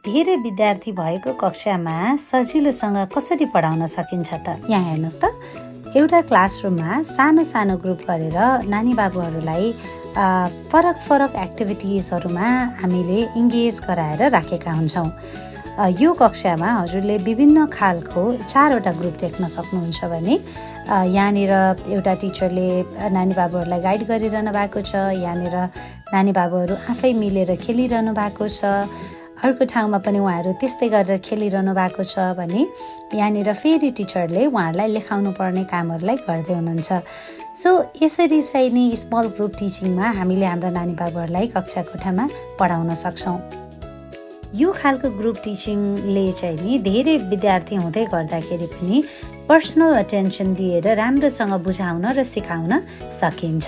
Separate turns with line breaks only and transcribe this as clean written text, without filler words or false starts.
धेरै विद्यार्थी भएको कक्षामा सजिलोसँग कसरी पढाउन सकिन्छ त? यहाँ हेर्नुहोस् त, एउटा क्लासरुममा सानो सानो ग्रुप गरेर नानी बाबुहरूलाई फरक फरक एक्टिभिटिजहरूमा हामीले इङ्गेज गराएर राखेका हुन्छौँ। यो कक्षामा हजुरले विभिन्न खालको 4वटा ग्रुप देख्न सक्नुहुन्छ भने यहाँनिर एउटा टिचरले नानी बाबुहरूलाई गाइड गरिरहनु भएको छ, यहाँनिर नानी बाबुहरू आफै मिलेर खेलिरहनु भएको छ, अर्को ठाउँमा पनि उहाँहरू त्यस्तै गरेर खेलिरहनु भएको छ भने यहाँनिर फेरि टिचरले उहाँहरूलाई लेखाउनु पर्ने कामहरूलाई गर्दै हुनुहुन्छ। सो यसरी चाहिँ नि स्मल ग्रुप टिचिङमा हामीले हाम्रो नानी बाबुहरूलाई कक्षा कोठामा पढाउन सक्छौँ। यो खालको ग्रुप टिचिङले चाहिँ नि धेरै विद्यार्थी हुँदै गर्दाखेरि पनि पर्सनल अटेन्सन दिएर राम्रोसँग बुझाउन र सिकाउन सकिन्छ।